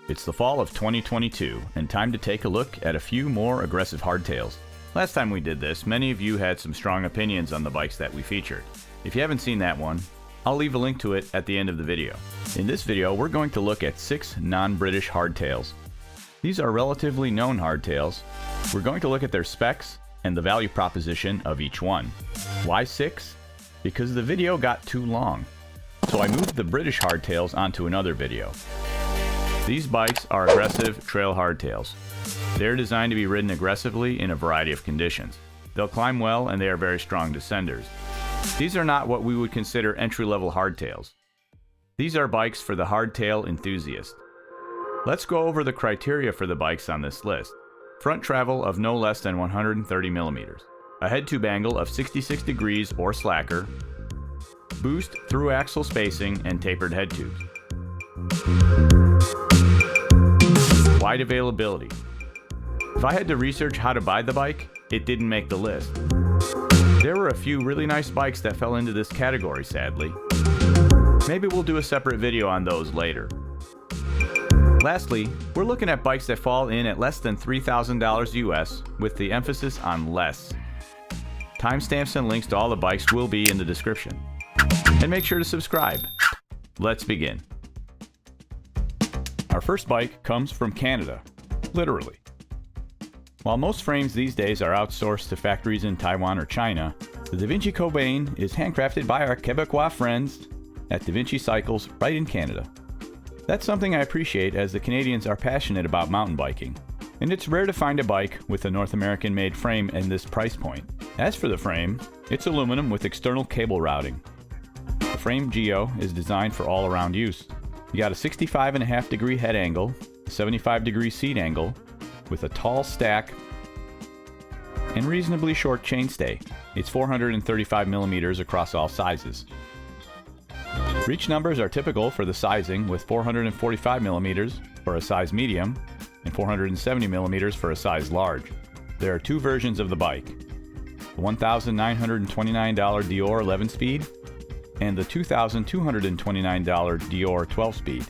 It's the fall of 2022, and time to take a look at a few more aggressive hardtails. Last time we did this, many of you had some strong opinions on the bikes that we featured. If you haven't seen that one, I'll leave a link to it at the end of the video. In this video, we're going to look at 6 non-British hardtails. These are relatively known hardtails. We're going to look at their specs and the value proposition of each one. Why 6? Because the video got too long. So I moved the British hardtails onto another video. These bikes are aggressive trail hardtails. They're designed to be ridden aggressively in a variety of conditions. They'll climb well and they are very strong descenders. These are not what we would consider entry-level hardtails. These are bikes for the hardtail enthusiast. Let's go over the criteria for the bikes on this list. Front travel of no less than 130 millimeters. A head tube angle of 66 degrees or slacker. Boost through axle spacing and tapered head tubes. Wide availability. If I had to research how to buy the bike, it didn't make the list. There were a few really nice bikes that fell into this category, sadly. Maybe we'll do a separate video on those later. Lastly, we're looking at bikes that fall in at less than $3,000 US, with the emphasis on less. Timestamps and links to all the bikes will be in the description. And make sure to subscribe. Let's begin. Our first bike comes from Canada, literally. While most frames these days are outsourced to factories in Taiwan or China, the Devinci Kobain is handcrafted by our Quebecois friends at Devinci Cycles right in Canada. That's something I appreciate, as the Canadians are passionate about mountain biking, and it's rare to find a bike with a North American made frame in this price point. As for the frame, it's aluminum with external cable routing. The frame geo is designed for all-around use. You got a 65.5 degree head angle, a 75 degree seat angle, with a tall stack and reasonably short chainstay. It's 435 millimeters across all sizes. Reach numbers are typical for the sizing, with 445 millimeters for a size medium and 470 millimeters for a size large. There are 2 versions of the bike: the $1,929 Dior 11-speed and the $2,229 Dior 12-speed.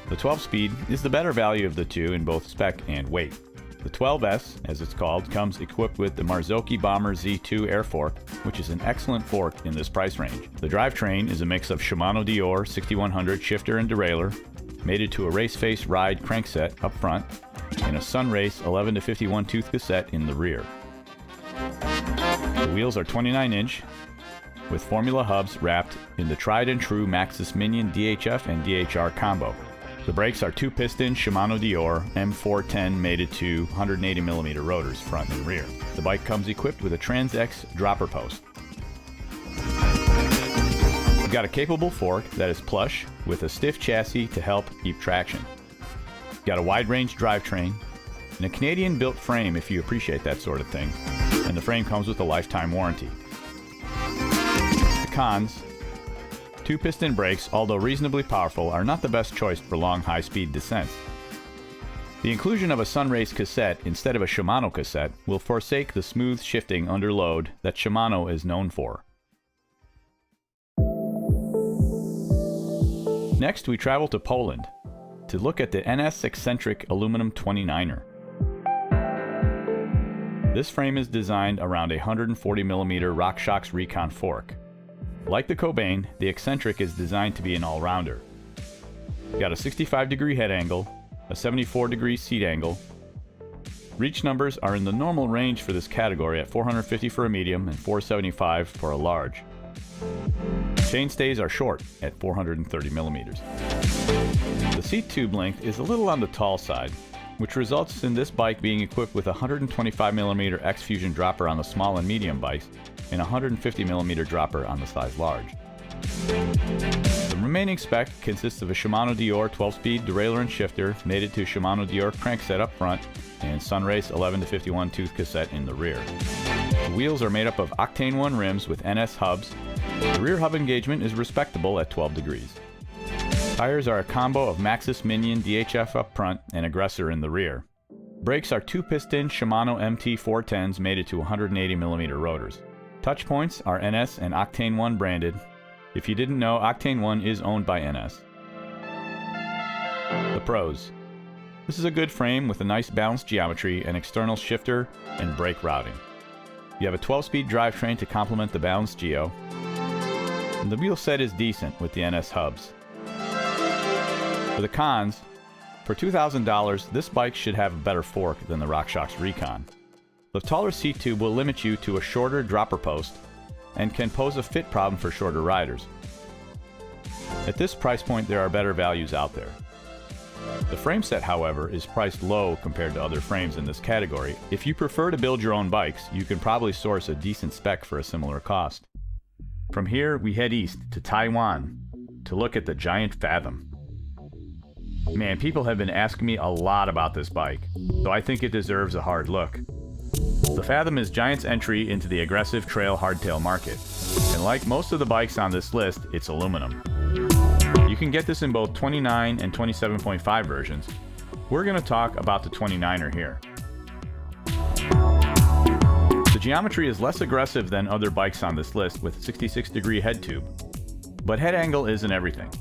The 12-speed is the better value of the two in both spec and weight. The 12S, as it's called, comes equipped with the Marzocchi Bomber Z2 air fork, which is an excellent fork in this price range. The drivetrain is a mix of Shimano Dior 6100 shifter and derailleur, mated to a race face ride crankset up front, and a Sunrace 11-51 tooth cassette in the rear. The wheels are 29-inch, with Formula hubs wrapped in the tried and true Maxxis Minion DHF and DHR combo. The brakes are 2-piston Shimano Dior M410 mated to 180mm rotors front and rear. The bike comes equipped with a Trans-X dropper post. You've got a capable fork that is plush with a stiff chassis to help keep traction. You've got a wide-range drivetrain and a Canadian-built frame if you appreciate that sort of thing, and the frame comes with a lifetime warranty. The cons: 2-piston brakes, although reasonably powerful, are not the best choice for long high-speed descents. The inclusion of a Sunrace cassette instead of a Shimano cassette will forsake the smooth shifting under load that Shimano is known for. Next, we travel to Poland to look at the NS Eccentric aluminum 29er. This frame is designed around a 140mm RockShox Recon fork. Like the Kobain, the Eccentric is designed to be an all-rounder. Got a 65 degree head angle, a 74 degree seat angle. Reach numbers are in the normal range for this category at 450 for a medium and 475 for a large. Chainstays are short at 430 millimeters. The seat tube length is a little on the tall side, which results in this bike being equipped with a 125mm X-Fusion dropper on the small and medium bikes and a 150mm dropper on the size large. The remaining spec consists of a Shimano Dior 12-speed derailleur and shifter mated to Shimano Dior crankset up front and Sunrace 11-51 tooth cassette in the rear. The wheels are made up of Octane 1 rims with NS hubs. The rear hub engagement is respectable at 12 degrees. Tires are a combo of Maxxis Minion DHF up front and Aggressor in the rear. Brakes are 2-piston Shimano MT 410s mated to 180mm rotors. Touch points are NS and Octane 1 branded. If you didn't know, Octane 1 is owned by NS. The pros: This is a good frame with a nice balanced geometry and external shifter and brake routing. You have a 12-speed drivetrain to complement the balanced geo, and the wheel set is decent with the NS hubs. For the cons, for $2,000, this bike should have a better fork than the RockShox Recon. The taller seat tube will limit you to a shorter dropper post and can pose a fit problem for shorter riders. At this price point, there are better values out there. The frame set, however, is priced low compared to other frames in this category. If you prefer to build your own bikes, you can probably source a decent spec for a similar cost. From here, we head east to Taiwan to look at the giant Fathom. Man, people have been asking me a lot about this bike, so I think it deserves a hard look. The Fathom is Giant's entry into the aggressive trail hardtail market, and like most of the bikes on this list, it's aluminum. You can get this in both 29 and 27.5 versions. We're going to talk about the 29er here. The geometry is less aggressive than other bikes on this list with 66-degree head tube, but head angle isn't everything.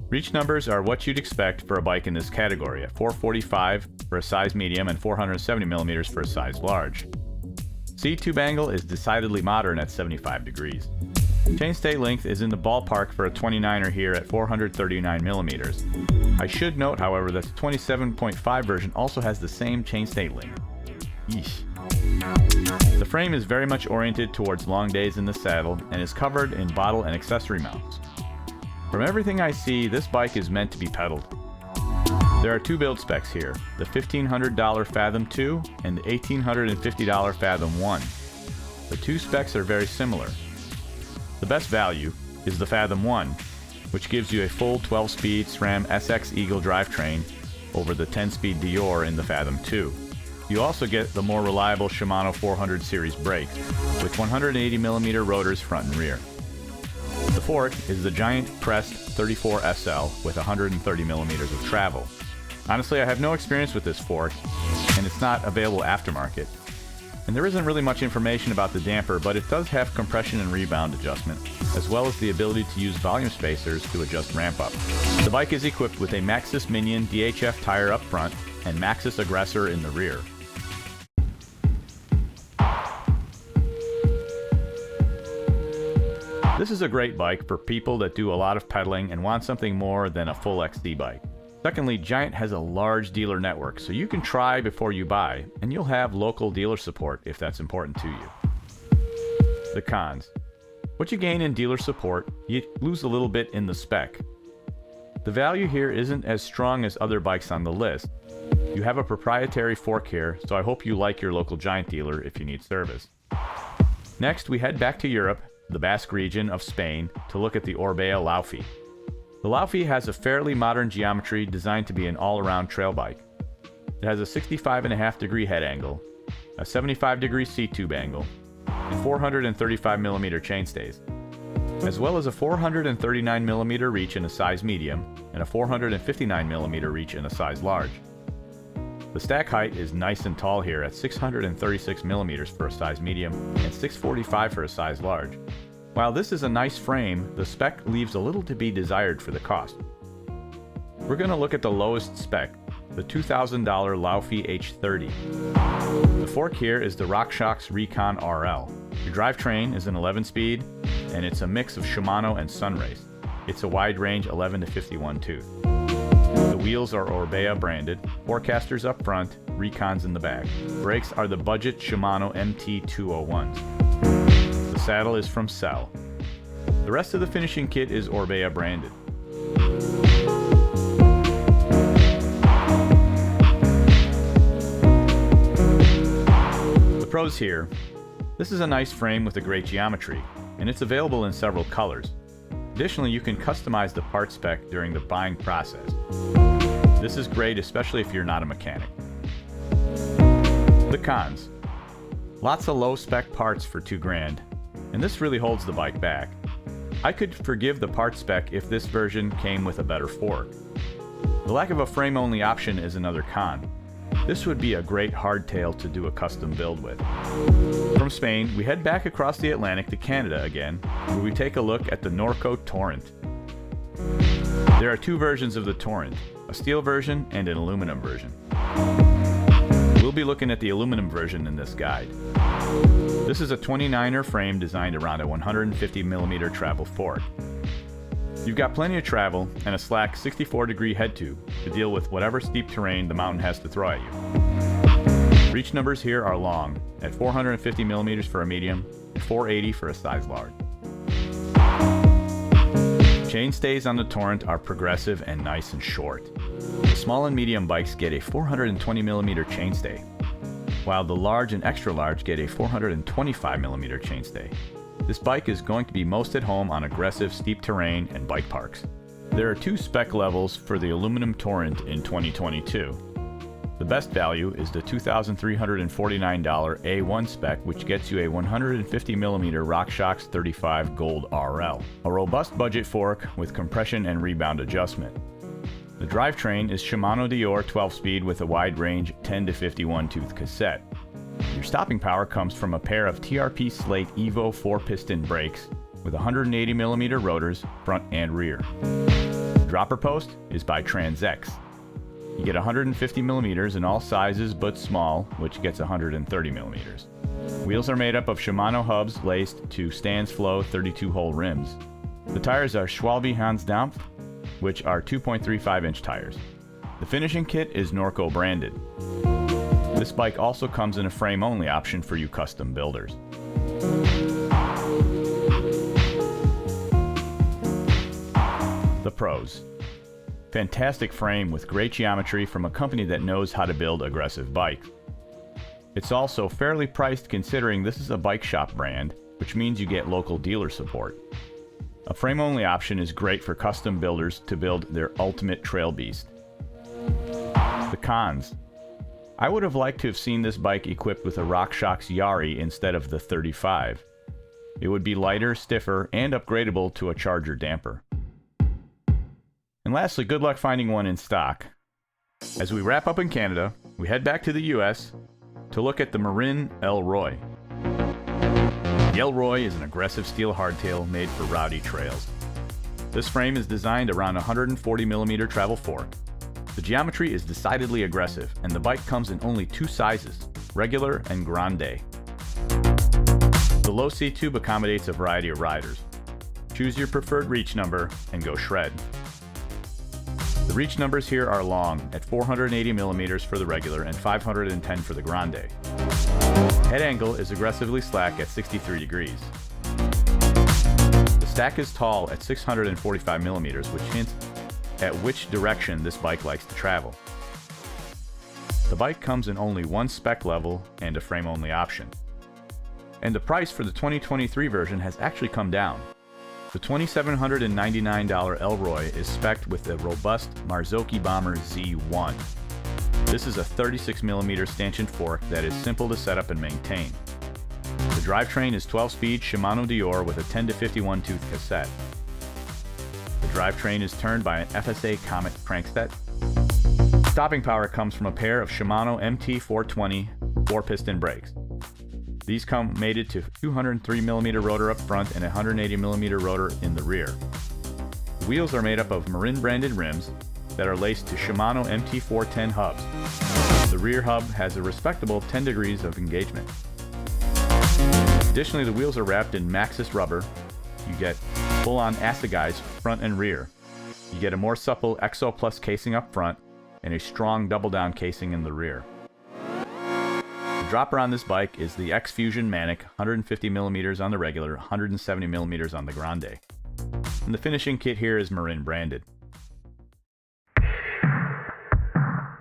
Reach numbers are what you'd expect for a bike in this category at 445 for a size medium and 470mm for a size large. Seat tube angle is decidedly modern at 75 degrees. Chainstay length is in the ballpark for a 29er here at 439mm. I should note, however, that the 27.5 version also has the same chainstay length. Yeesh. The frame is very much oriented towards long days in the saddle and is covered in bottle and accessory mounts. From everything I see, this bike is meant to be pedaled. There are two build specs here, the $1,500 Fathom 2 and the $1,850 Fathom 1. The two specs are very similar. The best value is the Fathom 1, which gives you a full 12-speed SRAM SX Eagle drivetrain over the 10-speed Dior in the Fathom 2. You also get the more reliable Shimano 400 series brakes with 180mm rotors front and rear. The fork is the Giant Crest 34 SL with 130mm of travel. Honestly, I have no experience with this fork, and it's not available aftermarket. And there isn't really much information about the damper, but it does have compression and rebound adjustment, as well as the ability to use volume spacers to adjust ramp up. The bike is equipped with a Maxxis Minion DHF tire up front and Maxxis Aggressor in the rear. This is a great bike for people that do a lot of pedaling and want something more than a full XD bike. Secondly, Giant has a large dealer network, so you can try before you buy, and you'll have local dealer support if that's important to you. The cons. What you gain in dealer support, you lose a little bit in the spec. The value here isn't as strong as other bikes on the list. You have a proprietary fork here, so I hope you like your local Giant dealer if you need service. Next, we head back to Europe, the Basque region of Spain, to look at the Orbea Laufey. The Laufey has a fairly modern geometry designed to be an all-around trail bike. It has a 65.5-degree head angle, a 75-degree seat tube angle, and 435mm chainstays, as well as a 439mm reach in a size medium and a 459mm reach in a size large. The stack height is nice and tall here at 636mm for a size medium and 645 for a size large. While this is a nice frame, the spec leaves a little to be desired for the cost. We're going to look at the lowest spec, the $2,000 Laufey H30. The fork here is the RockShox Recon RL. Your drivetrain is an 11-speed, and it's a mix of Shimano and Sunrace. It's a wide range 11 to 51 tooth. The wheels are Orbea branded, Forecasters up front, Recons in the back. Brakes are the budget Shimano MT201s. The saddle is from Cell. The rest of the finishing kit is Orbea branded. The pros here. This is a nice frame with a great geometry, and it's available in several colors. Additionally, you can customize the part spec during the buying process. This is great, especially if you're not a mechanic. The cons. Lots of low-spec parts for $2,000, and this really holds the bike back. I could forgive the part spec if this version came with a better fork. The lack of a frame-only option is another con. This would be a great hardtail to do a custom build with. From Spain, we head back across the Atlantic to Canada again, where we take a look at the Norco Torrent. There are two versions of the Torrent, a steel version and an aluminum version. We'll be looking at the aluminum version in this guide. This is a 29er frame designed around a 150mm travel fork. You've got plenty of travel and a slack 64-degree head tube to deal with whatever steep terrain the mountain has to throw at you. Reach numbers here are long, at 450mm for a medium and 480 for a size large. Chainstays on the Torrent are progressive and nice and short. The small and medium bikes get a 420mm chainstay, while the large and extra large get a 425mm chainstay. This bike is going to be most at home on aggressive steep terrain and bike parks. There are 2 spec levels for the aluminum Torrent in 2022. The best value is the $2,349 A1 spec, which gets you a 150mm RockShox 35 Gold RL, a robust budget fork with compression and rebound adjustment. The drivetrain is Shimano Deore 12-speed with a wide range 10 to 51 tooth cassette. Your stopping power comes from a pair of TRP Slate Evo 4-piston brakes with 180mm rotors front and rear. The dropper post is by TransX. You get 150mm in all sizes but small, which gets 130mm. Wheels are made up of Shimano hubs laced to Stansflow 32-hole rims. The tires are Schwalbe Hans Dampf, which are 2.35-inch tires. The finishing kit is Norco branded. This bike also comes in a frame-only option for you custom builders. The pros. Fantastic frame with great geometry from a company that knows how to build aggressive bikes. It's also fairly priced considering this is a bike shop brand, which means you get local dealer support. A frame-only option is great for custom builders to build their ultimate trail beast. The cons. I would have liked to have seen this bike equipped with a RockShox Yari instead of the 35. It would be lighter, stiffer, and upgradable to a Charger damper. And lastly, good luck finding one in stock. As we wrap up in Canada, we head back to the US to look at the Marin El Roy. The El Roy is an aggressive steel hardtail made for rowdy trails. This frame is designed around a 140mm travel fork. The geometry is decidedly aggressive, and the bike comes in only 2 sizes, regular and grande. The low seat tube accommodates a variety of riders. Choose your preferred reach number and go shred. The reach numbers here are long, at 480mm for the regular and 510 for the grande. Head angle is aggressively slack at 63 degrees. The stack is tall at 645mm, which hints at which direction this bike likes to travel. The bike comes in only 1 spec level and a frame-only option. And the price for the 2023 version has actually come down. The $2,799 El Roy is spec'd with the robust Marzocchi Bomber Z1. This is a 36mm stanchion fork that is simple to set up and maintain. The drivetrain is 12-speed Shimano Deore with a 10 to 51 tooth cassette. The drivetrain is turned by an FSA Comet crankset. Stopping power comes from a pair of Shimano MT420 4-piston brakes. These come mated to 203mm rotor up front and a 180mm rotor in the rear. The wheels are made up of Marin branded rims that are laced to Shimano MT410 hubs. The rear hub has a respectable 10 degrees of engagement. Additionally, the wheels are wrapped in Maxxis rubber. You get full-on Asseguys front and rear. You get a more supple Exo Plus casing up front and a strong double-down casing in the rear. The dropper on this bike is the X-Fusion Manic, 150mm on the regular, 170mm on the grande. And the finishing kit here is Marin branded.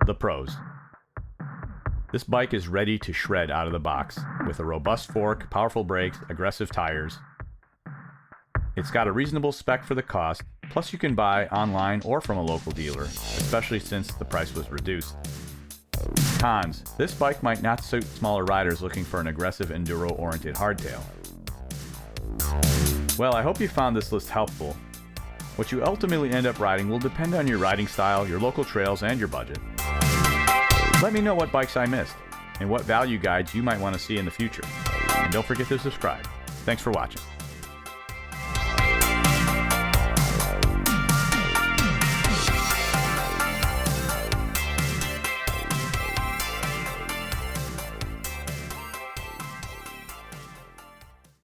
The pros. This bike is ready to shred out of the box with a robust fork, powerful brakes, aggressive tires. It's got a reasonable spec for the cost, plus you can buy online or from a local dealer, especially since the price was reduced. Cons. This bike might not suit smaller riders looking for an aggressive enduro-oriented hardtail. Well, I hope you found this list helpful. What you ultimately end up riding will depend on your riding style, your local trails, and your budget. Let me know what bikes I missed, and what value guides you might want to see in the future. And don't forget to subscribe. Thanks for watching.